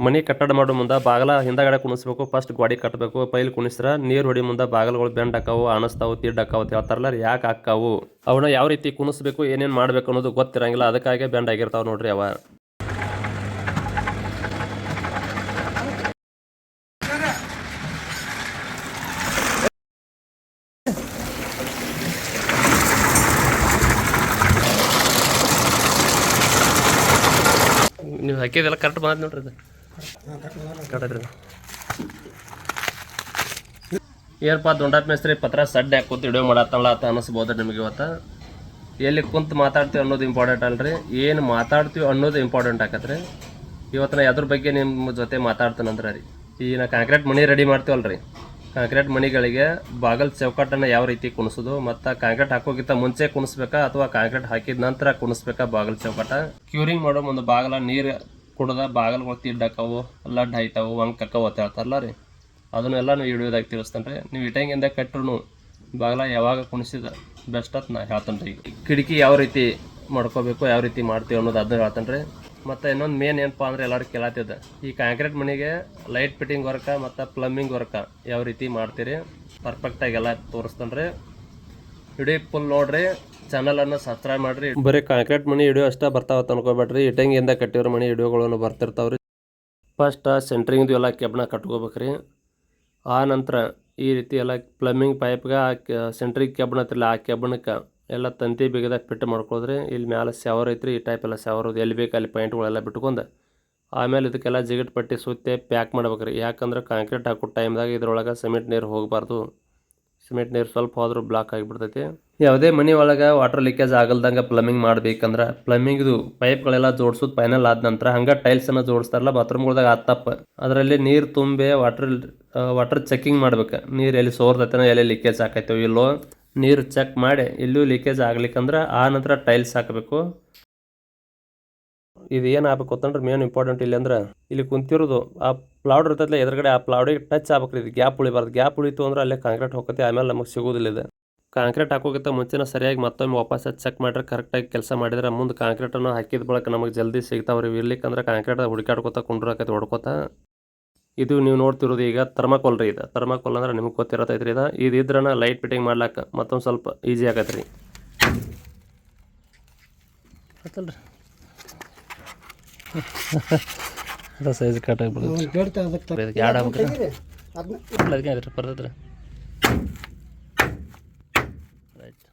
ಮನೆ ಕಟ್ಟಡ ಮಾಡೋ ಮುಂದೆ ಬಾಗಲ ಹಿಂದಗಡೆ ಕುಣಿಸ್ಬೇಕು. ಫಸ್ಟ್ ಗೋಡೆ ಕಟ್ಟಬೇಕು. ಪೈಲ್ ಕುಣಿಸ್ರ ನೀರು ಹೊಡಿ ಮುಂದೆ ಬಾಗಲಗಳು ಬೆಂಡ್ ಹಾಕಾವು, ಅಣಸ್ತಾವು, ತಿಡ್ ಹಾಕಾವು ಅಂತ ಹೇಳ್ತಾರಲ್ಲ, ಯಾಕೆ ಹಾಕಾವು, ಅವನ್ನ ಯಾವ ರೀತಿ ಕುಣಿಸ್ಬೇಕು, ಏನೇನು ಮಾಡಬೇಕು ಅನ್ನೋದು ಗೊತ್ತಿರಂಗಿಲ್ಲ. ಅದಕ್ಕಾಗಿ ಬೆಂಡ್ ಆಗಿರ್ತಾವೆ ನೋಡ್ರಿ ಅವ. ನೀವು ಹಾಕಿದೆಲ್ಲ ಕರೆಕ್ಟ್ ಬಂದ ನೋಡ್ರಿ. ಇದು ಕರೆಕ್ಟ್ರಿ. ಏನಪ್ಪ ದೊಂಡಾತ್ ಮೇಸ್ತ್ರಿ ಪತ್ರ ಸಡ್ಡೆ ಹಾಕುತ್ತೆ ವಿಡಿಯೋ ಮಾಡತ್ತಲ್ಲ ಅಂತ ಅನಿಸ್ಬೋದು ನಿಮಗೆ. ಇವತ್ತು ಎಲ್ಲಿ ಕುಂತು ಮಾತಾಡ್ತೀವಿ ಅನ್ನೋದು ಇಂಪಾರ್ಟೆಂಟ್ ಅಲ್ರಿ, ಏನು ಮಾತಾಡ್ತೀವಿ ಅನ್ನೋದು ಇಂಪಾರ್ಟೆಂಟ್ ಆಕತ್ರಿ. ಇವತ್ತು ನಾ ಅದ್ರ ಬಗ್ಗೆ ನಿಮ್ಮ ಜೊತೆ ಮಾತಾಡ್ತಾನಂದ್ರೆ ರೀ, ಈಗ ನಾ ಕಾಂಕ್ರೀಟ್ ಮನೆ ರೆಡಿ ಮಾಡ್ತೀವಲ್ರಿ, ಕಾಂಕ್ರೀಟ್ ಮನೆಗಳಿಗೆ ಬಾಗಲ್ ಚೌಕಟ್ಟನ್ನು ಯಾವ ರೀತಿ ಕುಣಿಸೋದು, ಮತ್ತು ಕಾಂಕ್ರೀಟ್ ಹಾಕೋಕ್ಕಿಂತ ಮುಂಚೆ ಕುಣಿಸ್ಬೇಕಾ ಅಥವಾ ಕಾಂಕ್ರೀಟ್ ಹಾಕಿದ ನಂತರ ಕುಣಿಸ್ಬೇಕಾ ಬಾಗಲ್ ಚೌಕಟ್ಟ. ಕ್ಯೂರಿಂಗ್ ಮಾಡೋ ಒಂದು ಬಾಗಲ ನೀರು ಕುಡ್ದ ಬಾಗಲ್ಗಳು ತಿಡ್ಡಾಕವು, ಲಡ್ ಹಾಯ್ತಾವು, ವಂಕ್ ಹಾಕವು ಅಂತ ಹೇಳ್ತಾರಲ್ಲ ರೀ, ಅದನ್ನೆಲ್ಲ ನೀವು ವಿಡಿಯೋದಾಗ ತಿಳಿಸ್ತೇನೆ ರೀ. ನೀವು ಇಟಂಗಿಂದ ಕಟ್ಟರು ಬಾಗಲ ಯಾವಾಗ ಕುಣಿಸಿದ ಬೆಸ್ಟ್ ಅಂತ ನಾ ಹೇಳ್ತೇನೆ ರೀ. ಕಿಟಕಿ ಯಾವ ರೀತಿ ಮಾಡ್ಕೋಬೇಕು, ಯಾವ ರೀತಿ ಮಾಡ್ತೀವಿ ಅನ್ನೋದು ಅದನ್ನ ಹೇಳ್ತೇನೆ ರೀ. ಮತ್ತು ಇನ್ನೊಂದು ಮೇನ್ ಏನಪ್ಪ ಅಂದ್ರೆ ಎಲ್ಲರೂ ಕೇಳತ್ತಿದ್ದೆ, ಈ ಕಾಂಕ್ರೀಟ್ ಮನೆಗೆ ಲೈಟ್ ಫಿಟ್ಟಿಂಗ್ ವರ್ಕ ಮತ್ತು ಪ್ಲಂಬಿಂಗ್ ವರ್ಕ ಯಾವ ರೀತಿ ಮಾಡ್ತೀರಿ ಪರ್ಫೆಕ್ಟಾಗಿ ಎಲ್ಲ ತೋರಿಸ್ತೇನೆ ರೀ. ವಿಡಿಯೋ ಫುಲ್ ನೋಡ್ರಿ, ಚಾನಲನ್ನು ಸಬ್ಸ್ಕ್ರೈಬ್ ಮಾಡಿರಿ. ಬರೀ ಕಾಂಕ್ರೀಟ್ ಮನೆ ವಿಡಿಯೋ ಅಷ್ಟೇ ಬರ್ತಾವತ್ತು ಅನ್ಕೋಬೇಡ್ರಿ, ಇಟಂಗಿಯಿಂದ ಕಟ್ಟಿರೋ ಮನೆ ವಿಡಿಯೋಗಳನ್ನು ಬರ್ತಿರ್ತಾವ್ರಿ. ಫಸ್ಟ್ ಸೆಂಟ್ರಿಂಗ್ದು ಎಲ್ಲ ಕೆಬ್ಬಣ ಕಟ್ಕೋಬೇಕ್ರಿ. ಆ ನಂತರ ಈ ರೀತಿ ಎಲ್ಲ ಪ್ಲಂಬಿಂಗ್ ಪೈಪ್ಗೆ ಸೆಂಟ್ರಿಂಗ್ ಕೆಬ್ಬಣ ಹತ್ತಿರಲ್ಲ, ಆ ಕೆಬ್ಬಣಕ್ಕೆ ಎಲ್ಲ ತಂತಿ ಬಿಗದಾಗ ಫಿಟ್ ಮಾಡ್ಕೊಳ್ರಿ. ಇಲ್ಲಿ ಮ್ಯಾಲೆ ಶವರ್ ಐತ್ರಿ, ಈ ಟೈಪ್ ಎಲ್ಲ ಶವರ್ ಎಲ್ಲಿ ಬೇಕು ಅಲ್ಲಿ ಪಾಯಿಂಟ್ಗಳೆಲ್ಲ ಬಿಟ್ಕೊಂಡು ಆಮೇಲೆ ಇದಕ್ಕೆಲ್ಲ ಜಿಗಿಟ್ ಪಟ್ಟಿ ಸುತ್ತಿ ಪ್ಯಾಕ್ ಮಾಡ್ಬೇಕ್ರಿ. ಯಾಕಂದ್ರೆ ಕಾಂಕ್ರೀಟ್ ಹಾಕೋ ಟೈಮ್ದಾಗ ಇದ್ರೊಳಗೆ ಸಿಮೆಂಟ್ ನೀರು ಹೋಗಬಾರ್ದು. ಸಿಮೆಂಟ್ ನೀರು ಸ್ವಲ್ಪ ಹೋದ್ರೂ ಬ್ಲಾಕ್ ಆಗಿಬಿಡ್ತೈತಿ. ಯಾವುದೇ ಮನೆ ಒಳಗೆ ವಾಟರ್ ಲೀಕೇಜ್ ಆಗಲ್ದಂಗೆ ಪ್ಲಂಬಿಂಗ್ ಮಾಡ್ಬೇಕಂದ್ರೆ ಪ್ಲಂಬಿಂಗ್ದು ಪೈಪ್ಗಳೆಲ್ಲ ಜೋಡ್ಸೋದು ಫೈನಲ್ ಆದ ನಂತರ ಹಂಗೆ ಟೈಲ್ಸನ್ನು ಜೋಡಿಸ್ತಾರಲ್ಲ ಬಾತ್ರೂಮ್ಗಳ್ದಾಗ ಆ ತಪ್ಪ, ಅದರಲ್ಲಿ ನೀರು ತುಂಬಿ ವಾಟರ್ ಚೆಕಿಂಗ್ ಮಾಡ್ಬೇಕು. ನೀರು ಎಲ್ಲಿ ಸೋರ್ತೈತೇನೋ, ಎಲ್ಲಿ ಲೀಕೇಜ್ ಆಕೈತೋ ಇಲ್ಲೋ ನೀರು ಚೆಕ್ ಮಾಡಿ ಎಲ್ಲೂ ಲೀಕೇಜ್ ಆಗ್ಲಿಕ್ಕಂದ್ರೆ ಆ ನಂತರ ಟೈಲ್ಸ್ ಹಾಕಬೇಕು. ಇದು ಏನು ಆಗ್ಬೇಕು ಅಂತಂದ್ರೆ ಮೇನ್ ಇಂಪಾರ್ಟೆಂಟ್ ಇಲ್ಲಿ ಅಂದ್ರೆ ಇಲ್ಲಿ ಕುಂತಿರೋದು ಆ ಪ್ಲಾವ್ಡ್ ಇರ್ತೈತಲ್ಲ ಎದುರುಗಡೆ, ಆ ಪ್ಲಾವ್ಡಿಗೆ ಟಚ್ ಆಗ್ಬೇಕ್ರಿ. ಇದು ಗ್ಯಾಪ್ ಉಳಿಬಾರ್ದು. ಗ್ಯಾಪ್ ಉಳಿತು ಅಂದ್ರೆ ಅಲ್ಲೇ ಕಾಂಕ್ರೀಟ್ ಹೋಗತ್ತೆ, ಆಮೇಲೆ ನಮಗೆ ಸಿಗೋದಿಲ್ಲ. ಇದು ಕಾಂಕ್ರೀಟ್ ಹಾಕೋಕ್ಕಿಂತ ಮುಂಚೆನ ಸರಿಯಾಗಿ ಮತ್ತೊಮ್ಮೆ ವಾಪಸ್ ಚೆಕ್ ಮಾಡಿದ್ರೆ ಕರೆಕ್ಟಾಗಿ ಕೆಲಸ ಮಾಡಿದ್ರೆ ಮುಂದೆ ಕಾಂಕ್ರೀಟನ್ನು ಹಾಕಿದ ಬಳಿಕ ನಮಗೆ ಜಲ್ದಿ ಸಿಗ್ತಾವ್ರಿ. ಇರ್ಲಿಕ್ಕಂದ್ರೆ ಕಾಂಕ್ರೀಟ್ ಹುಡುಕಾಡ್ಕೊತ ಕುಂಡ್ರಾಕೈತಿ ಹೊಡ್ಕೋತ. ಇದು ನೀವು ನೋಡ್ತಿರೋದು ಈಗ ಥರ್ಮಾಕೋಲ್ ರೀ. ಇದು ಥರ್ಮಾಕೋಲ್ ಅಂದ್ರೆ ನಿಮ್ಗೆ ಗೊತ್ತಿರತೈತ್ರಿ. ಇದು ಇದ್ರನ ಲೈಟ್ ಫಿಟ್ಟಿಂಗ್ ಮಾಡ್ಲಾಕ ಮತ್ತೊಂದು ಸ್ವಲ್ಪ ಈಸಿ ಆಗತ್ತೆ ರೀ. ಆತಲ್ರಿ ಅದ ಸೈಜ್ ಕಟ್ ಆಗಿಬಿಡುತ್ತೆ. ಎರಡು ಆಗ್ಬೇಕ್ರಿ, ಅದಕ್ಕೆ ಬರ್ತೈತ್ರಿ. ರೈಟ್.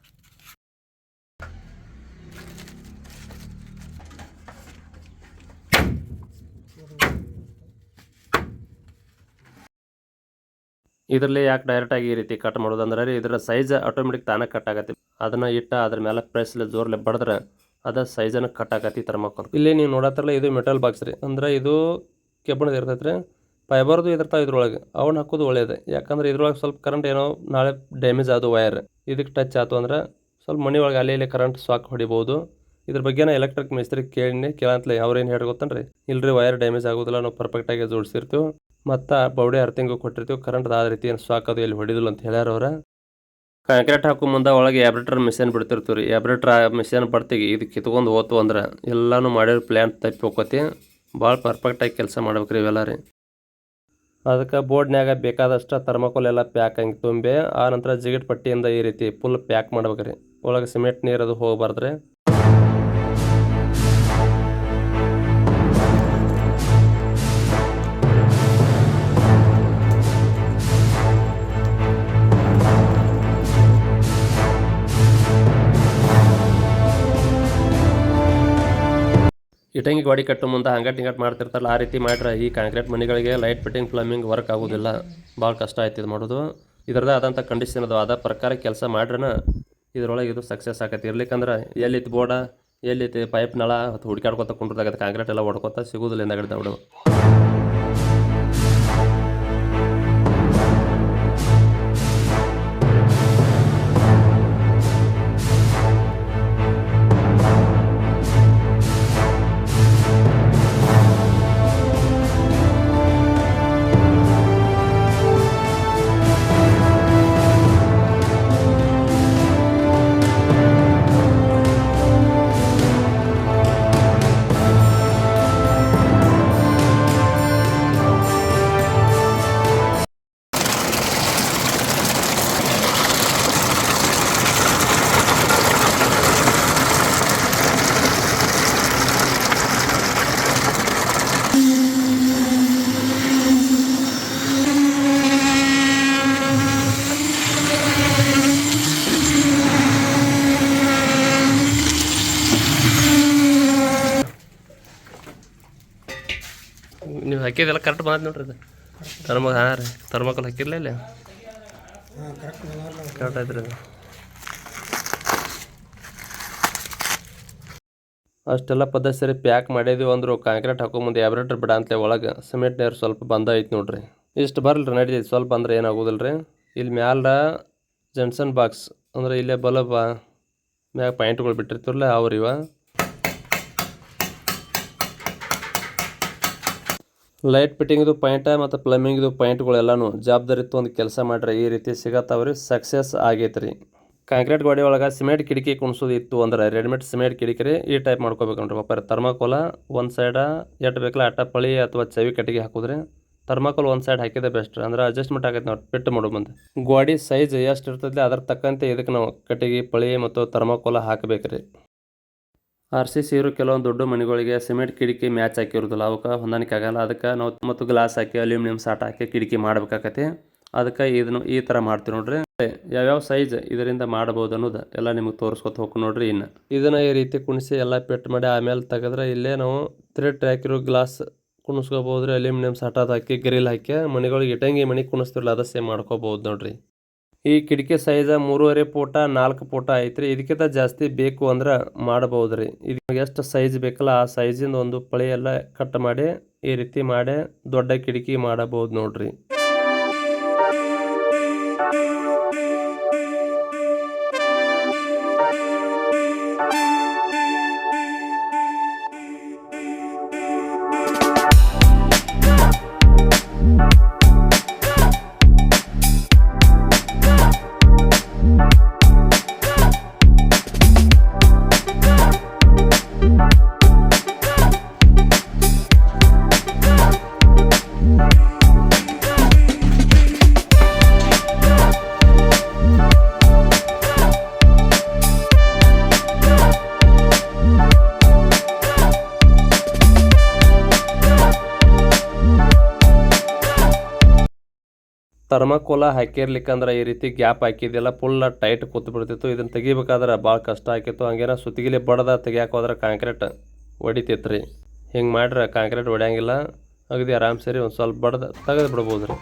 ಇದರಲ್ಲಿ ಯಾಕೆ ಡೈರೆಕ್ಟಾಗಿ ಈ ರೀತಿ ಕಟ್ ಮಾಡೋದಂದ್ರೆ ರೀ, ಇದರ ಸೈಜ್ ಆಟೋಮೆಟಿಕ್ ತಾನೇ ಕಟ್ ಆಗತ್ತೆ. ಅದನ್ನು ಇಟ್ಟು ಅದ್ರ ಮೇಲೆ ಪ್ರೆಸ್ಲಿ ಜೋರ್ಲೆ ಬಡಿದ್ರೆ ಅದ ಸೈಜನ್ನು ಕಟ್ ಆಗತ್ತೆ ಥರ್ಮಾಕೋಲ್. ಇಲ್ಲಿ ನೀವು ನೋಡತ್ತಲ್ಲ, ಇದು ಮೆಟಲ್ ಬಾಕ್ಸ್ ರೀ. ಅಂದ್ರೆ ಇದು ಕೆಬ್ಬಣದ ಇರ್ತೈತೆ ರೀ, ಫೈಬರ್ದು ಇರ್ತಾವೆ ಇದ್ರೊಳಗೆ. ಅವನ್ನ ಹಾಕೋದು ಒಳ್ಳೇದು. ಯಾಕಂದ್ರೆ ಇದ್ರೊಳಗೆ ಸ್ವಲ್ಪ ಕರೆಂಟ್ ಏನೋ ನಾಳೆ ಡ್ಯಾಮೇಜ್ ಆದ ವೈರ್ ಇದಕ್ಕೆ ಟಚ್ ಆಯ್ತು ಅಂದ್ರೆ ಸ್ವಲ್ಪ ಮನೆ ಒಳಗೆ ಅಲ್ಲಿ ಇಲ್ಲಿ ಕರೆಂಟ್ ಶಾಕ್ ಹೊಡಿಬೋದು. ಇದ್ರ ಬಗ್ಗೆನ ಎಲೆಕ್ಟ್ರಿಕ್ ಮಿಸ್ತ್ರಿ ಕೇಳಂತಲೇ ಅವ್ರೇನು ಹೇಳಿ ಗೊತ್ತನ್ರಿ, ಇಲ್ರಿ ವೈರ್ ಡ್ಯಾಮೇಜ್ ಆಗೋದಿಲ್ಲ, ನಾವು ಪರ್ಫೆಕ್ಟಾಗಿ ಜೋಡಿಸಿರ್ತೀವಿ ಮತ್ತು ಬೌಡೆ ಅರ್ಥಿಂಗು ಕೊಟ್ಟಿರ್ತೀವಿ, ಕರೆಂಟ್ ಆದ ರೀತಿ ಏನು ಶಾಕ್ ಅದು ಎಲ್ಲಿ ಹೊಡಿದಿಲ್ಲ ಅಂತ ಹೇಳ್ಯಾರ ಅವ್ರ. ಕಾಂಕ್ರೀಟ್ ಹಾಕೋ ಮುಂದೆ ಒಳಗೆ ಆಬ್ರೇಟರ್ ಮಿಷನ್ ಬಿಡ್ತಿರ್ತೀವಿ ರೀ. ಆಬ್ರೇಟರ್ ಮಿಷನ್ ಬರ್ತೀವಿ ಇದು ಕಿತ್ಕೊಂಡು ಹೋತು ಅಂದ್ರೆ ಎಲ್ಲನೂ ಮಾಡಿರೋ ಪ್ಲ್ಯಾನ್ ತಪ್ಪಿ ಹೋಗ್ತಿ. ಭಾಳ ಪರ್ಫೆಕ್ಟಾಗಿ ಕೆಲಸ ಮಾಡ್ಬೇಕ್ರಿ ಇವೆಲ್ಲ ರೀ. ಅದಕ್ಕೆ ಬೋರ್ಡ್ನ್ಯಾಗ ಬೇಕಾದಷ್ಟು ಥರ್ಮಾಕೋಲ್ ಎಲ್ಲ ಪ್ಯಾಕ್ ಹಂಗೆ ತುಂಬಿ ಆ ನಂತರ ಜಿಗಿಟ್ ಪಟ್ಟಿಯಿಂದ ಈ ರೀತಿ ಫುಲ್ ಪ್ಯಾಕ್ ಮಾಡ್ಬೇಕ್ರಿ. ಒಳಗೆ ಸಿಮೆಂಟ್ ನೀರು ಅದು ಹೋಗಬಾರ್ದ್ರಿ. ಇಟಂಗಿ ಗೋಡೆ ಕಟ್ಟು ಮುಂದೆ ಹಂಗಟ್ ಹಿಂಗಟ್ ಮಾಡ್ತಿರ್ತಾರಲ್ಲ, ಆ ರೀತಿ ಮಾಡ್ರೆ ಈ ಕಾಂಕ್ರೀಟ್ ಮನೆಗಳಿಗೆ ಲೈಟ್ ಫಿಟ್ಟಿಂಗ್ ಪ್ಲಂಬಿಂಗ್ ವರ್ಕ್ ಆಗೋದಿಲ್ಲ. ಭಾಳ ಕಷ್ಟ ಆಯ್ತು ಇದು ಮಾಡೋದು. ಇದರದೇ ಆದಂಥ ಕಂಡೀಷನ್ ಅದು, ಅದ ಪ್ರಕಾರ ಕೆಲಸ ಮಾಡ್ರನ ಇದ್ರೊಳಗೆ ಇದು ಸಕ್ಸಸ್ ಆಗತ್ತೆ. ಇರ್ಲಿಕ್ಕಂದ್ರೆ ಎಲ್ಲಿತ್ತು ಬೋರ್ಡ, ಎಲ್ಲಿತ್ತು ಪೈಪ್ ನಳ ಹುಡುಕಾಡ್ಕೊತ ಕುಂಡ್ರದಾಗತ್ತೆ, ಕಾಂಕ್ರೀಟ್ ಎಲ್ಲ ಹೊಡ್ಕೊತ ಸಿಗೋದಿಲ್ಲ ಹಿಂದಗಡೆ ದೌಡು. ನೀವು ಹಾಕಿದ್ದೆಲ್ಲ ಕರೆಕ್ಟ್ ಬಂದ ನೋಡ್ರಿ ಅದು ಹಾಂ ರೀ ಥರ್ಮಕೋಲ್ ಹಾಕಿರ್ಲ ಇಲ್ಲ ಕರೆಕ್ಟ್ ಆಯ್ತು ರೀ ಅದು ಅಷ್ಟೆಲ್ಲ ಪದ್ಧತಿ ಸರಿ ಪ್ಯಾಕ್ ಮಾಡಿದ್ವಿ ಅಂದರು ಕಾಂಕ್ರೀಟ್ ಹಾಕೊಂಬಂದು ಎಬ್ರೇಟರ್ ಬಿಡ ಅಂತಲೇ ಒಳಗೆ ಸಿಮೆಂಟ್ ನೀರು ಸ್ವಲ್ಪ ಬಂದ ಐತೆ ನೋಡ್ರಿ ಇಷ್ಟು ಬರಲ್ಲ ರೀ ನಡೀತೈತೆ ಸ್ವಲ್ಪ ಅಂದ್ರೆ ಏನಾಗೋದಿಲ್ಲ ರೀ ಇಲ್ಲಿ ಮ್ಯಾಲ ಜನ್ಸನ್ ಬಾಕ್ಸ್ ಅಂದ್ರೆ ಇಲ್ಲೇ ಬಲ್ಬ ಮ್ಯಾಗ ಪಾಯಿಂಟ್ಗಳು ಬಿಟ್ಟಿರ್ತಿರಲ್ಲ ಅವ್ರಿವ ಲೈಟ್ ಫಿಟ್ಟಿಂಗ್ದು ಪಾಯಿಂಟ ಮತ್ತು ಪ್ಲಂಬಿಂಗ್ದು ಪಾಯಿಂಟ್ಗಳೆಲ್ಲನೂ ಜವಾಬ್ದಾರಿ ಒಂದು ಕೆಲಸ ಮಾಡ್ರಿ ಈ ರೀತಿ ಸಿಗತ್ತವ್ರಿ ಸಕ್ಸಸ್ ಆಗೈತೆ ರೀ ಕಾಂಕ್ರೀಟ್ ಗೋಡೆ ಒಳಗೆ ಸಿಮೆಂಟ್ ಕಿಟಕಿ ಕುಣಿಸೋದು ಇತ್ತು ಅಂದ್ರೆ ರೆಡಿಮೇಡ್ ಸಿಮೆಂಟ್ ಕಿಟಕಿ ರೀ ಈ ಟೈಪ್ ಮಾಡ್ಕೋಬೇಕು ನೋಡ್ರಿ ಒಬ್ಬರು ಥರ್ಮಾಕೋಲ ಒಂದು ಸೈಡ ಎಟ್ಟು ಬೇಕಲ್ಲ ಅಟ್ಟ ಪಳಿ ಅಥವಾ ಚವಿ ಕಟ್ಟಿಗೆ ಹಾಕೋದ್ರಿ ಥರ್ಮಾಕೋಲ್ ಒಂದು ಸೈಡ್ ಹಾಕಿದೆ ಬೆಸ್ಟ್ ಅಂದ್ರೆ ಅಡ್ಜಸ್ಟ್ಮೆಂಟ್ ಆಗೈತೆ ನಾವು ಫಿಟ್ ಮಾಡೋ ಮುಂದೆ ಗೋಡೆ ಸೈಜ್ ಎಷ್ಟು ಇರ್ತದೆ ಅದ್ರ ತಕ್ಕಂತೆ ಇದಕ್ಕೆ ನಾವು ಕಟ್ಟಿಗೆ ಪಳಿ ಮತ್ತು ಥರ್ಮಾಕೋಲ ಹಾಕಬೇಕ್ರಿ RCC ಇರೋ ಕೆಲವೊಂದು ದೊಡ್ಡ ಮನೆಗಳಿಗೆ ಸಿಮೆಂಟ್ ಕಿಟಕಿ ಮ್ಯಾಚ್ ಹಾಕಿರೋದಿಲ್ಲ ಅವಕ್ಕೆ ಹೊಂದಾಣಿಕೆ ಆಗಲ್ಲ ಅದಕ್ಕೆ ನಾವು ಮತ್ತು ಗ್ಲಾಸ್ ಹಾಕಿ ಅಲ್ಯೂಮಿನಿಯಂ ಸಾಟ್ ಹಾಕಿ ಕಿಟಕಿ ಮಾಡಬೇಕಾಗತ್ತೆ ಅದಕ್ಕೆ ಇದನ್ನು ಈ ಥರ ಮಾಡ್ತೀವಿ ನೋಡ್ರಿ ಯಾವ್ಯಾವ ಸೈಜ್ ಇದರಿಂದ ಮಾಡ್ಬೋದು ಅನ್ನೋದು ಎಲ್ಲ ನಿಮಗೆ ತೋರಿಸ್ಕೊತ ಹೋಗಿ ನೋಡ್ರಿ ಇನ್ನು ಇದನ್ನು ಈ ರೀತಿ ಕುಣಿಸಿ ಎಲ್ಲ ಪೆಟ್ ಮಾಡಿ ಆಮೇಲೆ ತೆಗೆದ್ರೆ ಇಲ್ಲೇ ನಾವು ಥ್ರೆಡ್ ಹಾಕಿರೋ ಗ್ಲಾಸ್ ಕುಣಿಸ್ಕೋಬೋದು ರೀ ಅಲ್ಯೂಮಿನಿಯಂ ಸಾಟಾದ ಹಾಕಿ ಗ್ರಿಲ್ ಹಾಕಿ ಮನೆಗಳಿಗೆ ಇಟ್ಟಂಗಿ ಮನೆ ಕುಣಿಸ್ತಿರಲ್ಲ ಅದ ಸೇಮ್ ಮಾಡ್ಕೋಬೋದು ನೋಡ್ರಿ ಈ ಕಿಟಕಿ ಸೈಜ್ 3.5 ಫೂಟ 4 ಫೂಟ ಐತ್ರಿ ಇದಕ್ಕಿಂತ ಜಾಸ್ತಿ ಬೇಕು ಅಂದ್ರೆ ಮಾಡಬಹುದು ರೀ ಇದಕ್ಕೆ ಎಷ್ಟು ಸೈಜ್ ಬೇಕಲ್ಲ ಆ ಸೈಜಿಂದ ಒಂದು ಪಳಿ ಎಲ್ಲ ಕಟ್ ಮಾಡಿ ಈ ರೀತಿ ಮಾಡಿ ದೊಡ್ಡ ಕಿಟಕಿ ಮಾಡಬಹುದು ನೋಡ್ರಿ ಥರ್ಮಾಕೋಲ ಹಾಕಿರ್ಲಿಕ್ಕಂದ್ರೆ ಈ ರೀತಿ ಗ್ಯಾಪ್ ಹಾಕಿದ್ದೆಲ್ಲ ಫುಲ್ ಟೈಟ್ ಕೂತ್ ಬಿಡ್ತಿತ್ತು ಇದನ್ನು ತೆಗಿಬೇಕಾದ್ರೆ ಭಾಳ ಕಷ್ಟ ಆಕಿತ್ತು ಹಂಗೇನ ಸುತ್ತಿಗಿಲಿ ಬಡ್ದ ತೆಗಿಯಾಕೆ ಹೋದ್ರೆ ಕಾಂಕ್ರೀಟ್ ಹೊಡಿತೈತೆ ರೀ ಹಿಂಗೆ ಮಾಡ್ರೆ ಕಾಂಕ್ರೀಟ್ ಹೊಡ್ಯಂಗಿಲ್ಲ ಅಗದಿ ಆರಾಮ್ ಸರಿ ಒಂದು ಸ್ವಲ್ಪ ಬಡ್ದು ತೆಗೆದು ಬಿಡ್ಬೋದು ರೀ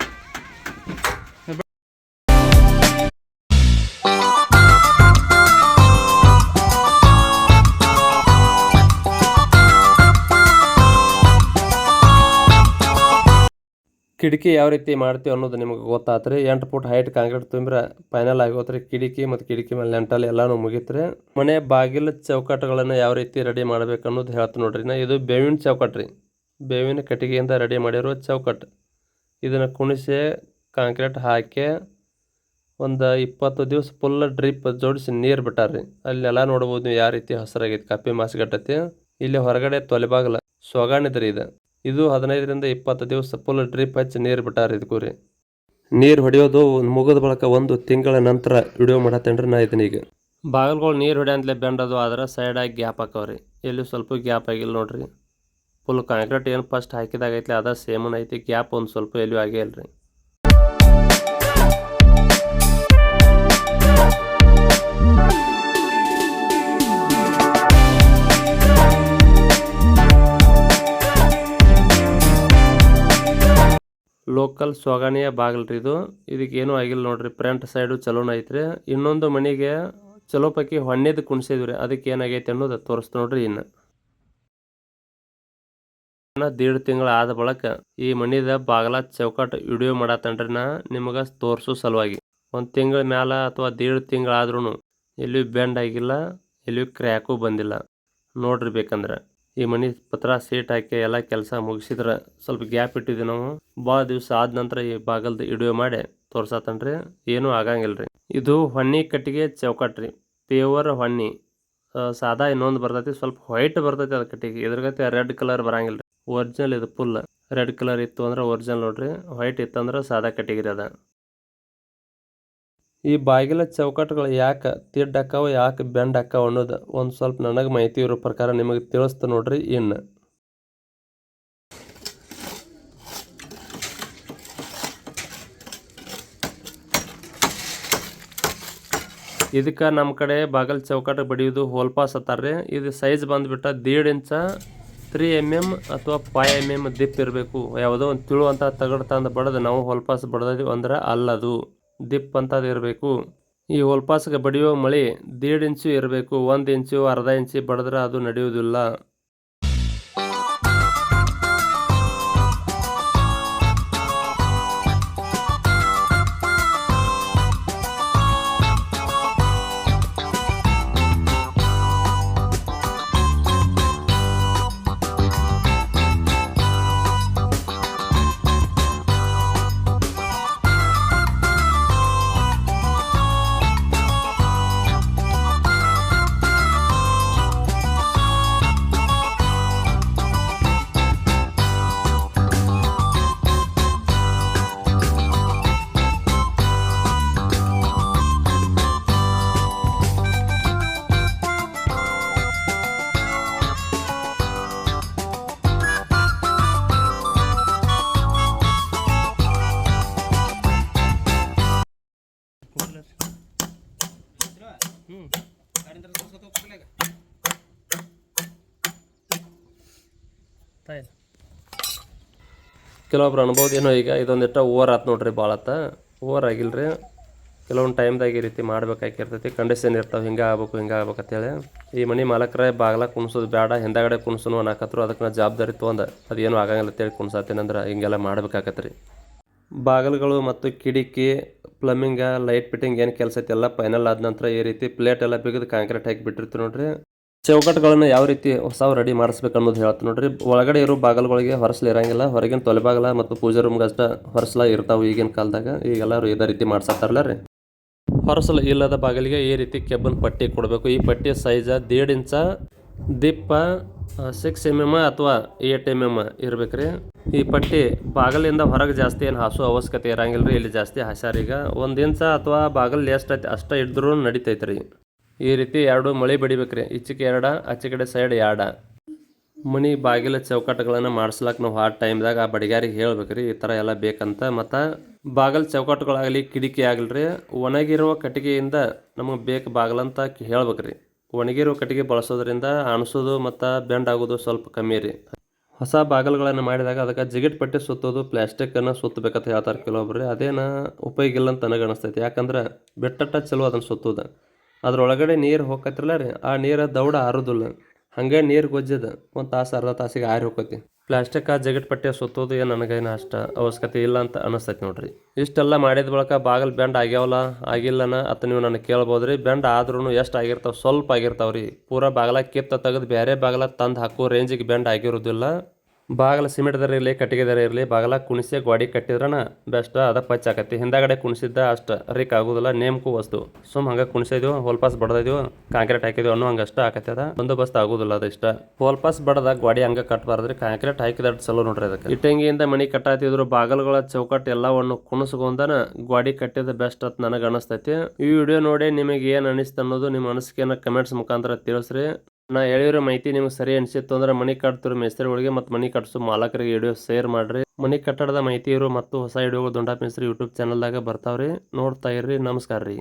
ಕಿಟಕಿ ಯಾವ ರೀತಿ ಮಾಡ್ತೀವಿ ಅನ್ನೋದು ನಿಮಗೆ ಗೊತ್ತಾತ್ರಿ 8 ಫೂಟ್ ಹೈಟ್ ಕಾಂಕ್ರೀಟ್ ತುಂಬಿದ್ರೆ ಫೈನಲ್ ಆಗೋತ್ರಿ ಕಿಟಕಿ ಮತ್ತು ಕಿಟಕಿ ಮೇಲೆ ನೆಂಟಲ್ಲಿ ಎಲ್ಲಾನು ಮುಗಿತ್ರಿ ಮನೆ ಬಾಗಿಲು ಚೌಕಟ್ಟುಗಳನ್ನು ಯಾವ ರೀತಿ ರೆಡಿ ಮಾಡ್ಬೇಕು ಅನ್ನೋದು ಹೇಳ್ತೀನಿ ನೋಡ್ರಿ ಇದು ಬೇವಿನ ಚೌಕಟ್ಟು ರೀ ಬೇವಿನ ಕಟ್ಟಿಗೆಯಿಂದ ರೆಡಿ ಮಾಡಿರೋ ಚೌಕಟ್ಟು ಇದನ್ನು ಕುಣಿಸಿ ಕಾಂಕ್ರೀಟ್ ಹಾಕಿ ಒಂದು 20 ದಿವಸ ಫುಲ್ ಡ್ರಿಪ್ ಜೋಡಿಸಿ ನೀರು ಬಿಟ್ಟಾರ್ರಿ ಅಲ್ಲೆಲ್ಲ ನೋಡ್ಬೋದು ನೀವು ಯಾವ ರೀತಿ ಹಸಿರಾಗೈತಿ ಕಪ್ಪಿ ಮಾಸ್ಗಟ್ಟತಿ ಇಲ್ಲಿ ಹೊರಗಡೆ ತೊಲೆಬಾಗಲ ಸೊಗಾಣಿದ್ರಿ ಇದು 15ರಿಂದ 20 ದಿವಸ ಫುಲ್ ಡ್ರಿಪ್ ಹಚ್ಚಿ ನೀರು ಬಿಟ್ಟಾರ ಇದಕ್ಕೂ ರೀ ನೀರು ಹೊಡೆಯೋದು ಮುಗಿದ ಬಳಿಕ 1 ತಿಂಗಳ ನಂತರ ವಿಡಿಯೋ ಮಾಡತ್ತೇನ್ರಿ ನಾ ಇದನ್ನೀಗ ಬಾಗಿಲುಗಳು ನೀರು ಹೊಡೆಯಂತಲೇ ಬೆಂಡದು ಆದ್ರೆ ಸೈಡಾಗಿ ಗ್ಯಾಪ್ ಹಾಕವ್ರಿ ಎಲ್ಲಿ ಸ್ವಲ್ಪ ಗ್ಯಾಪ್ ಆಗಿಲ್ಲ ನೋಡ್ರಿ ಫುಲ್ ಕಾಂಕ್ರೀಟ್ ಏನು ಫಸ್ಟ್ ಹಾಕಿದಾಗೈತಿ ಅದ ಸೇಮನ್ ಐತಿ ಗ್ಯಾಪ್ ಒಂದು ಸ್ವಲ್ಪ ಎಲ್ಲಿಯೂ ಆಗೇ ಇಲ್ರಿ ಲೋಕಲ್ ಸೊಗಾಣಿಯ ಬಾಗಿಲ್ರಿ ಇದಕ್ಕೆ ಏನೂ ಆಗಿಲ್ಲ ನೋಡ್ರಿ ಫ್ರಂಟ್ ಸೈಡು ಚಲೋನ ಐತ್ರಿ ಇನ್ನೊಂದು ಮನೆಗೆ ಚಲೋ ಪೈಕಿ ಹೊಣ್ಣೆದು ಕುಣಿಸಿದ್ವಿ ಅದಕ್ಕೆ ಏನಾಗೈತೆ ಅನ್ನೋದು ತೋರಿಸ್ತು ನೋಡ್ರಿ ಇನ್ನು 1.5 ತಿಂಗಳು ಆದ ಬಳಿಕ ಈ ಮನಿದ ಬಾಗಲ ಚೌಕಟ್ಟು ವಿಡಿಯೋ ಮಾಡತ್ತನ್ರಿ ನಾ ನಿಮಗೆ ತೋರಿಸೋ ಸಲುವಾಗಿ 1 ತಿಂಗಳ ಮ್ಯಾಲ ಅಥವಾ 1.5 ತಿಂಗಳಾದ್ರೂ ಎಲ್ಲಿಯೂ ಬೆಂಡ್ ಆಗಿಲ್ಲ ಎಲ್ಲಿಯೂ ಕ್ರ್ಯಾಕು ಬಂದಿಲ್ಲ ನೋಡ್ರಿ ಬೇಕಂದ್ರೆ ಈ ಮನೆ ಪತ್ರ ಸೀಟ್ ಹಾಕಿ ಎಲ್ಲ ಕೆಲಸ ಮುಗಿಸಿದ್ರೆ ಸ್ವಲ್ಪ ಗ್ಯಾಪ್ ಇಟ್ಟಿದ್ವಿ ನಾವು ಭಾಳ ದಿವಸ ಆದ ನಂತರ ಈ ಬಾಗಲ್ದು ವಿಡಿಯೋ ಮಾಡಿ ತೋರ್ಸತ್ತನ್ರಿ ಏನೂ ಆಗಂಗಿಲ್ಲ ರೀ ಇದು ಹೊಣ್ಣಿ ಕಟ್ಟಿಗೆ ಚೌಕಟ್ರಿ ಪ್ಯೂರ್ ಹೊಣ್ಣಿ ಸಾದಾ ಇನ್ನೊಂದು ಬರ್ತೈತಿ ಸ್ವಲ್ಪ ವೈಟ್ ಬರ್ತೈತಿ ಅದು ಕಟ್ಟಿಗೆ ಇದ್ರಗತ್ತೆ ರೆಡ್ ಕಲರ್ ಬರಂಗಿಲ್ಲ ರೀ ಒರಿಜಿನಲ್ ಇದು ಫುಲ್ ರೆಡ್ ಕಲರ್ ಇತ್ತು ಅಂದ್ರೆ ಒರಿಜಿನಲ್ ನೋಡ್ರಿ ವೈಟ್ ಇತ್ತಂದ್ರೆ ಸಾದಾ ಕಟ್ಟಿಗೆ ರೀ ಅದ ಈ ಬಾಗಿಲ ಚೌಕಟ್ಟುಗಳು ಯಾಕೆ ತಿಡ್ಡು ಹಾಕಾವ ಯಾಕೆ ಬೆಂಡ್ ಹಾಕಾವ ಅನ್ನೋದು ಒಂದು ಸ್ವಲ್ಪ ನನಗೆ ಮಾಹಿತಿ ಇರೋ ಪ್ರಕಾರ ನಿಮಗೆ ತಿಳಿಸ್ತಾ ನೋಡ್ರಿ ಇನ್ನು ಇದಕ್ಕೆ ನಮ್ಮ ಕಡೆ ಬಾಗಿಲು ಚೌಕಟ್ಟು ಬಡಿಯೋದು ಹೋಲ್ ಪಾಸ್ ಅತ್ತಾರ್ರಿ ಇದು ಸೈಜ್ ಬಂದುಬಿಟ್ಟು 1.5 ಇಂಚ 3 mm ಅಥವಾ 5 mm ದಿಪ್ ಇರಬೇಕು. ಯಾವುದೋ ಒಂದು ತಿಳುವಂಥ ತಗಡು ತಂದು ಬಡದು ನಾವು ಹೊಲ್ಪಾಸ್ ಬಡ್ದಿವಿ ಅಂದ್ರೆ ಅಲ್ಲದು ದಿಪ್ ಅಂತದು ಇರಬೇಕು. ಈ ಹೊಲ್ಪಾಸ್ಗೆ ಬಡಿಯೋ ಮಳೆ 1.5 ಇಂಚು ಇರಬೇಕು. 1 ಇಂಚು ಅರ್ಧ ಇಂಚು ಬಡಿದ್ರೆ ಅದು ನಡೆಯುವುದಿಲ್ಲ. ಕೆಲವೊಬ್ರು ಅನ್ಬೋದು ಏನೋ ಈಗ ಇದೊಂದಿಟ್ಟು ಓವರ್ ಆತು ನೋಡ್ರಿ, ಭಾಳ ಆತ. ಓವರ್ ಆಗಿಲ್ರಿ, ಕೆಲವೊಂದು ಟೈಮ್ದಾಗ ಈ ರೀತಿ ಮಾಡ್ಬೇಕಾಗಿರ್ತೈತಿ. ಕಂಡೀಷನ್ ಇರ್ತಾವೆ, ಹಿಂಗೆ ಆಗ್ಬೇಕು ಹಿಂಗೆ ಆಗ್ಬೇಕು ಅಂತೇಳಿ. ಈ ಮನೆ ಮಾಲಕರೇ ಬಾಗ್ಲ ಕುಣಿಸೋದು ಬೇಡ, ಹಿಂದಾಗಡೆ ಕುಣಿಸೋನು ಅನ್ನಕತ್ರು. ಅದಕ್ಕೆ ನಾ ಜವಾಬ್ದಾರಿ ತೊಗೊಂಡು ಅದೇನು ಆಗಂಗಿಲ್ಲ ಅಂತೇಳಿ ಕುಣಿಸತ್ತೇನಂದ್ರೆ ಹಿಂಗೆಲ್ಲ ಮಾಡ್ಬೇಕಾಗತ್ತೆ ರೀ. ಬಾಗಿಲುಗಳು ಮತ್ತು ಕಿಟಕಿ ಪ್ಲಮ್ಮಿಂಗ ಲೈಟ್ ಫಿಟ್ಟಿಂಗ್ ಏನು ಕೆಲಸ ಐತಿ ಎಲ್ಲ ಫೈನಲ್ ಆದ ನಂತರ ಈ ರೀತಿ ಪ್ಲೇಟ್ ಎಲ್ಲ ಬಿಗಿದು ಕಾಂಕ್ರೀಟ್ ಹಾಕಿ ಬಿಟ್ಟಿರ್ತೀವಿ ನೋಡ್ರಿ. ಚೌಕಟ್ಟುಗಳನ್ನು ಯಾವ ರೀತಿ ಹೊಸವು ರೆಡಿ ಮಾಡಿಸ್ಬೇಕು ಅನ್ನೋದು ಹೇಳ್ತೀನಿ ನೋಡ್ರಿ. ಒಳಗಡೆ ಇರೋ ಬಾಗಿಲುಗಳಿಗೆ ಹೊರಸ್ಲು ಇರಂಗಿಲ್ಲ, ಹೊರಗಿನ ತೊಲೆಬಾಗಲ ಮತ್ತು ಪೂಜಾ ರೂಮ್ಗೆ ಅಷ್ಟೇ ಹೊರಸ್ಲ ಇರ್ತಾವೆ ಈಗಿನ ಕಾಲದಾಗ. ಈಗೆಲ್ಲರೂ ಇದೇ ರೀತಿ ಮಾಡ್ಸತ್ತಾರಲ್ಲ ರೀ. ಹೊರಸಲು ಇಲ್ಲದ ಬಾಗಿಲಿಗೆ ಈ ರೀತಿ ಕೆಬ್ಬನ್ ಪಟ್ಟಿ ಕೊಡಬೇಕು. ಈ ಪಟ್ಟಿ ಸೈಜ್ 1.5 ಇಂಚ, ದಿಪ್ಪ 6 mm ಅಥವಾ 8 mm ಇರ್ಬೇಕ್ರಿ. ಈ ಪಟ್ಟಿ ಬಾಗಿಲಿಂದ ಹೊರಗೆ ಜಾಸ್ತಿ ಏನು ಹಾಸೋ ಅವಶ್ಯಕತೆ ಇರಂಗಿಲ್ಲ ರೀ. ಇಲ್ಲಿ ಜಾಸ್ತಿ ಹಾಸ್ಯಾರೀಗ 1 ಇಂಚ ಅಥವಾ ಬಾಗಿಲು ಎಷ್ಟು ಐತಿ ಅಷ್ಟೇ ಹಿಡಿದ್ರೂ ನಡಿತೈತೆ ರೀ. ಈ ರೀತಿ 2 ಮಳೆ ಬಡಿಬೇಕ್ರಿ, ಈಚೆಗೆ 2 ಆಚೆ ಕಡೆ ಸೈಡ್ 2. ಮನೆ ಬಾಗಿಲ ಚೌಕಟ್ಟುಗಳನ್ನು ಮಾಡಿಸ್ಲಾಕ ನಾವು ಆ ಟೈಮ್ದಾಗ ಆ ಬಡಿಗಾರಿಗೆ ಹೇಳ್ಬೇಕ್ರಿ ಈ ಥರ ಎಲ್ಲ ಬೇಕಂತ. ಮತ್ತು ಬಾಗಿಲು ಚೌಕಟ್ಟುಗಳಾಗಲಿ ಕಿಟಕಿ ಆಗಲ್ರಿ, ಒಣಗಿರುವ ಕಟ್ಟಿಗೆಯಿಂದ ನಮಗೆ ಬೇಕು ಬಾಗಿಲಂತ ಹೇಳ್ಬೇಕ್ರಿ. ಒಣಗಿರುವ ಕಟ್ಟಿಗೆ ಬಳಸೋದ್ರಿಂದ ಅಣಿಸೋದು ಮತ್ತು ಬೆಂಡ್ ಆಗೋದು ಸ್ವಲ್ಪ ಕಮ್ಮಿ ರೀ. ಹೊಸ ಬಾಗಿಲುಗಳನ್ನು ಮಾಡಿದಾಗ ಅದಕ್ಕೆ ಜಿಗಿಟ್ ಪಟ್ಟಿ ಸುತ್ತೋದು, ಪ್ಲಾಸ್ಟಿಕ್ಕನ್ನು ಸುತ್ತಬೇಕಂತ ಹೇಳ್ತಾರೆ ಕೆಲವೊಬ್ರು. ಅದೇನು ಉಪಯೋಗ ಇಲ್ಲ ಅಂತ ನನಗೆ ಅನಿಸ್ತೈತಿ. ಯಾಕಂದ್ರೆ ಬೆಟ್ಟಟ್ಟ ಚಲೋ ಅದನ್ನು ಸುತ್ತೋದು. ಅದ್ರೊಳಗಡೆ ನೀರು ಹೋಗತ್ತಿರಲ್ಲ ರೀ, ಆ ನೀರು ದೌಡ ಆರೋದಿಲ್ಲ, ಹಂಗೆ ನೀರು ಗೊಜ್ಜದ ಒಂದು ತಾಸು ಅರ್ಧ ತಾಸಿಗೆ ಆರಿ ಹೋಗತಿ. ಪ್ಲಾಸ್ಟಿಕ್ ಆ ಜಗಟ್ ಪಟ್ಟೆ ಸುತ್ತೋದು ಏನು ನನಗೇನು ಅಷ್ಟು ಅವಶ್ಯಕತೆ ಇಲ್ಲ ಅಂತ ಅನಿಸ್ತೈತಿ ನೋಡ್ರಿ. ಇಷ್ಟೆಲ್ಲ ಮಾಡಿದ ಬಳಿಕ ಬಾಗಿಲು ಬೆಂಡ್ ಆಗ್ಯಾವಲ್ಲ ಆಗಿಲ್ಲನ ಅಂತ ನೀವು ನನಗೆ ಕೇಳ್ಬೋದು ರೀ. ಬೆಂಡ್ ಆದ್ರೂ ಎಷ್ಟು ಆಗಿರ್ತಾವೆ, ಸ್ವಲ್ಪ ಆಗಿರ್ತಾವೆ ರೀ. ಪೂರಾ ಬಾಗಿಲ ಕಿತ್ತ ತೆಗೆದು ಬೇರೆ ಬಾಗಿಲ ತಂದು ಹಾಕೋ ರೇಂಜಿಗೆ ಬೆಂಡ್ ಆಗಿರೋದಿಲ್ಲ. ಬಾಗಿಲ ಸಿಮೆಂಟ್ದಾರ ಇರಲಿ ಕಟ್ಟಿಗೆದಾರ ಇರಲಿ ಬಾಗಿಲ ಕುಣಿಸಿ ಗಾಡಿ ಕಟ್ಟಿದ್ರನ ಬೆಸ್ಟ್, ಅದ ಪಚ್ ಆಕತಿ. ಹಿಂದಾಗಡೆ ಕುಣಿಸಿದ್ದ ಅಷ್ಟು ರಿಕ್ ಆಗೋದಿಲ್ಲ. ನೇಮ್ಕು ವಸ್ತು ಹಂಗೆ ಕುಣಿಸಿದ್ವು, ಹೋಲ್ಪಾಸ್ ಬಡ್ದಿದ್ವು, ಕಾಂಕ್ರೀಟ್ ಹಾಕಿದ್ವಿ ಅನ್ನೋ ಹಂಗೆ ಅಷ್ಟ ಆಕತಿ. ಅದ ಬಂದೋಬಸ್ತ್ ಆಗೋದಿಲ್ಲ ಅದು ಇಷ್ಟ. ಹೋಲ್ಪಾಸ್ ಬಡದಾಗ ಗಾಡಿ ಹಂಗೆ ಕಟ್ಟಬಾರ್ದ್ರಿ, ಕಾಂಕ್ರೀಟ್ ಹಾಕಿದ ಚಲೋ ನೋಡ್ರಿ. ಅದಕ್ಕೆ ಇಟ್ಟಂಗಿಯಿಂದ ಮನೆ ಕಟ್ಟಾತಿದ್ರು ಬಾಗಿಲುಗಳ ಚೌಕಟ್ಟು ಎಲ್ಲವನ್ನು ಕುಣಿಸ್ಕೊಂಡನ ಗಾಡಿ ಕಟ್ಟಿದ ಬೆಸ್ಟ್ ಅಂತ ನನಗೆ ಅನಿಸ್ತೈತಿ. ಈ ವಿಡಿಯೋ ನೋಡಿ ನಿಮಗೆ ಏನು ಅನಿಸ್ತು ಅನ್ನೋದು ನಿಮ್ಮ ಅನಿಸಿಕೆಯನ್ನು ಕಮೆಂಟ್ಸ್ ಮುಖಾಂತರ ತಿಳಿಸ್ರಿ. ನಾ ಹೇಳಿರೋ ಮಾಹಿತಿ ನಿಮ್ಗೆ ಸರಿ ಅನಿಸಿತ್ತು ಅಂದ್ರೆ ಮನೆ ಕಟ್ತಿರೋ ಮೇಸ್ತ್ರಿಗಳಿಗೆ ಮತ್ತು ಮನೆ ಕಟ್ಸೋ ಮಾಲಕರಿಗೆ ವಿಡಿಯೋ ಶೇರ್ ಮಾಡಿರಿ. ಮನೆ ಕಟ್ಟಡದ ಮಾಹಿತಿ ಇರೋ ಮತ್ತು ಹೊಸ ವಿಡಿಯೋಗಳು ದೊಡ್ಡಪ್ಪ ಮೇಸ್ತ್ರಿ ಯೂಟ್ಯೂಬ್ ಚಾನಲ್ದಾಗ ಬರ್ತಾವ್ರಿ, ನೋಡ್ತಾ ಇರ್ರಿ. ನಮಸ್ಕಾರ ರೀ.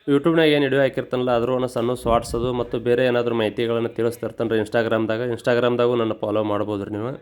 ಯೂಟ್ಯೂಬ್ನಾಗ ಏನು ವಿಡಿಯೋ ಹಾಕಿರ್ತಾನಲ್ಲ ಅದ್ರ ಒಂದು ಸಣ್ಣ ಶಾರ್ಟ್ಸ್ ಅದು ಮತ್ತು ಬೇರೆ ಏನಾದರೂ ಮಾಹಿತಿಗಳನ್ನು ತಿಳಿಸ್ತಿರ್ತಾನೆ ರೀ ಇನ್ಸ್ಟಾಗ್ರಾಮ್ದಾಗೂ ನನ್ನ ಫಾಲೋ ಮಾಡ್ಬೋದು ರೀ ನೀವು.